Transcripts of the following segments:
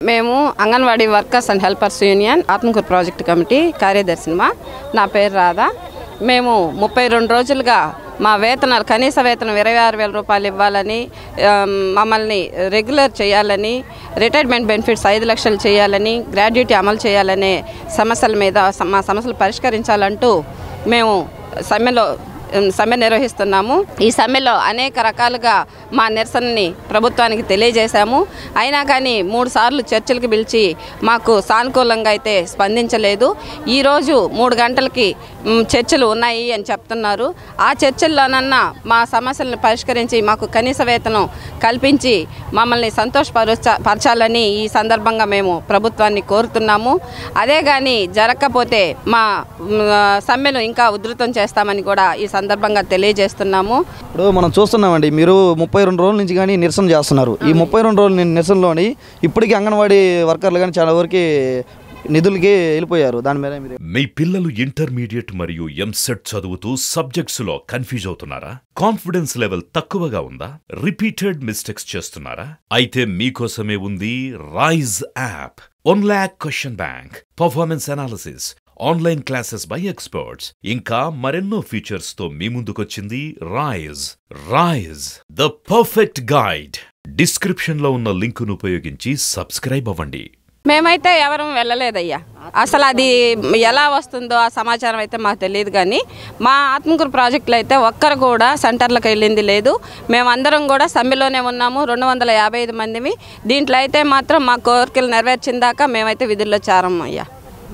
మేము anganwadi workers and helpers union Atmakur project committee కార్యదర్శినిమా. నా పేరు రాధా. మేము 32 రోజులుగా మా వేతనాలు కనీస వేతనం 26,000 రూపాయలు ఇవ్వాలని, మమ్మల్ని రెగ్యులర్ చేయాలని, రిటైర్మెంట్ బెనిఫిట్స్ 5 లక్షలు చేయాలని, గ్రాడ్యుయేటీ అమలు చేయాలనే సమస్యల మీద మా సమస్యలు పరిష్కరించాలంటూ మేము సమ్మె నిర్వహిస్తున్నాము. ఈ సమ్మెలో అనేక రకాలుగా మా నిరసనని ప్రభుత్వానికి తెలియజేశాము. అయినా కానీ 3 సార్లు చర్చలకు పిలిచి మాకు సానుకూలంగా అయితే స్పందించలేదు. ఈరోజు 3 గంటలకి చర్చలు ఉన్నాయి అని చెప్తున్నారు. ఆ చర్చల్లోనన్నా మా సమస్యలను పరిష్కరించి మాకు కనీస వేతనం కల్పించి మమ్మల్ని సంతోషపరచాలని ఈ సందర్భంగా మేము ప్రభుత్వాన్ని కోరుతున్నాము. అదే కానీ జరగకపోతే మా సమ్మెను ఇంకా ఉధృతం చేస్తామని కూడా ఈ సందర్భంగా తెలియజేస్తున్నాము. ఇప్పుడు మనం చూస్తున్నామండి, మీరు 32 రోజుల నుంచి కానీ నిరసన చేస్తున్నారు. ఈ 32 రోజుల నిరసనలోని ఇప్పటికీ అంగన్వాడీ వర్కర్లు కానీ చాలా వరకు నిధులకి వెళ్ళిపోయారు. దాని మీద మీ పిల్లలు ఇంటర్మీడియట్ మరియు ఎంసెట్ చదువుతూ సబ్జెక్ట్స్ లో కన్ఫ్యూజ్ అవుతున్నారా? కాన్ఫిడెన్స్ లెవెల్ తక్కువగా ఉందా? రిపీటెడ్ మిస్టేక్స్ చేస్తున్నారా? అయితే మీకోసమే ఉంది Rise app. 1 lakh question bank, performance analysis, online classes by experts, ఇంకా మరెన్నో ఫీచర్స్ తో మీ ముందుకొచ్చింది Rise the perfect guide. Description లో ఉన్న లింకును ఉపయోగించి సబ్స్క్రైబ్ అవ్వండి. మేమైతే ఎవరూ వెళ్ళలేదయ్యా. అసలు అది ఎలా వస్తుందో ఆ సమాచారం అయితే మాకు తెలియదు. కానీ మా ఆత్మకూరు ప్రాజెక్టులో అయితే ఒక్కరు కూడా సెంటర్లకు వెళ్ళింది లేదు. మేమందరం కూడా సమ్మెలోనే ఉన్నాము, 255 మందిమి. దీంట్లో అయితే మాత్రం మా కోరికలు నెరవేర్చిన దాకా మేమైతే విధుల్లో చేరమయ్యా.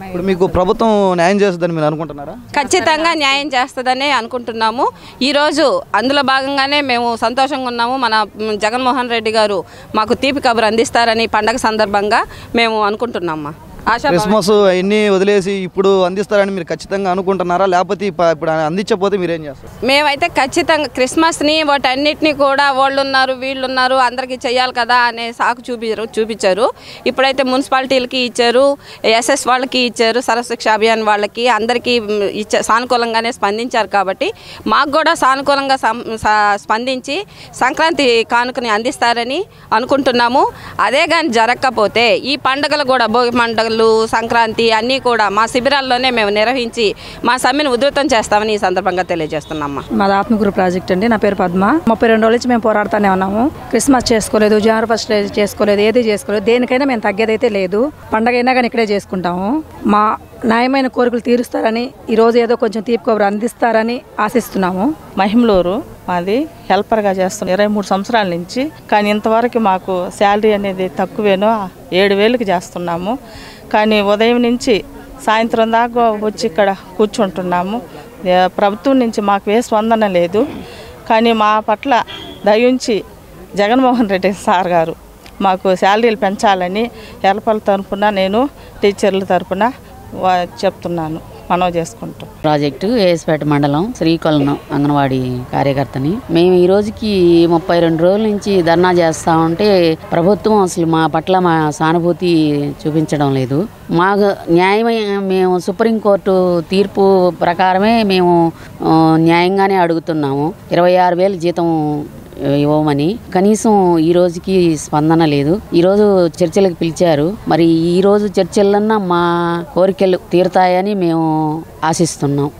ఇప్పుడు మీకు ప్రభుత్వం న్యాయం చేస్తుందని మీరు అనుకుంటున్నారా? ఖచ్చితంగా న్యాయం చేస్తుందనే అనుకుంటున్నాము. ఈరోజు అందులో భాగంగానే మేము సంతోషంగా ఉన్నాము. మన జగన్మోహన్ రెడ్డి గారు మాకు తీపి కబురు అందిస్తారని పండగ సందర్భంగా మేము అనుకుంటున్నామమ్మా. క్రిస్మస్ అవన్నీ వదిలేసి ఇప్పుడు అందిస్తారని మీరు ఖచ్చితంగా అనుకుంటున్నారా? లేకపోతే ఇప్పుడు అందించకపోతే మీరేం చేస్తారు? మేమైతే ఖచ్చితంగా క్రిస్మస్ని వాటన్నిటిని కూడా వాళ్ళు ఉన్నారు వీళ్ళు ఉన్నారు అందరికీ చేయాలి కదా అనే సాకు చూపించారు. ఇప్పుడైతే మున్సిపాలిటీలకి ఇచ్చారు, ఎస్ఎస్ వాళ్ళకి ఇచ్చారు, సర్వశిక్ష అభియాన్ వాళ్ళకి అందరికీ సానుకూలంగానే స్పందించారు. కాబట్టి మాకు కూడా సానుకూలంగా స్పందించి సంక్రాంతి కానుకని అందిస్తారని అనుకుంటున్నాము. అదే కానీ జరగకపోతే ఈ పండుగలు కూడా భోగి పండుగ, సంక్రాంతి అన్నీ కూడా మా శిబిరాల్లోనే మేము నిర్వహించి మా సమ్మెను ఉధృతం చేస్తామని ఈ సందర్భంగా తెలియజేస్తున్నామ్మా. మాది ఆత్మకూరు ప్రాజెక్ట్ అండి. నా పేరు పద్మ. 32 రోజుల నుంచి మేము పోరాడుతూనే ఉన్నాము. క్రిస్మస్ చేసుకోలేదు, జనవరి 1 చేసుకోలేదు, ఏది చేసుకోలేదు. దేనికైనా మేము తగ్గేదైతే లేదు. పండగ అయినా కానీ ఇక్కడే చేసుకుంటాము. మా న్యాయమైన కోరికలు తీరుస్తారని, ఈరోజు ఏదో కొంచెం తీపి కబురు అందిస్తారని ఆశిస్తున్నాము. మహిమలూరు మాది హెల్పర్గా చేస్తున్నాం 23 సంవత్సరాల నుంచి. కానీ ఇంతవరకు మాకు శాలరీ అనేది తక్కువేనో 7,000కి చేస్తున్నాము. కానీ ఉదయం నుంచి సాయంత్రం దాకా వచ్చి ఇక్కడ కూర్చుంటున్నాము. ప్రభుత్వం నుంచి మాకు ఏ స్పందన లేదు. కానీ మా పట్ల దయించి జగన్మోహన్ రెడ్డి సార్ గారు మాకు శాలరీలు పెంచాలని హెల్పర్ల తరఫున నేను టీచర్ల తరఫున చెప్తున్నాను, మనవి చేసుకుంటాం. ప్రాజెక్టు ఏఎస్పేట మండలం శ్రీకొలను అంగన్వాడీ కార్యకర్తని. మేము ఈ రోజుకి 32 రోజుల నుంచి ధర్నా చేస్తా ఉంటే ప్రభుత్వం అసలు మా పట్ల మా సానుభూతి చూపించడం లేదు. మాకు న్యాయమైన మేము సుప్రీంకోర్టు తీర్పు ప్రకారమే మేము న్యాయంగానే అడుగుతున్నాము. 26,000 జీతం ఇవ్వమని. కనీసం ఈ రోజుకి స్పందన లేదు. ఈరోజు చర్చలకు పిలిచారు. మరి ఈ రోజు చర్చలన్నా మా కోరికలు తీరుతాయని మేము ఆశిస్తున్నాం.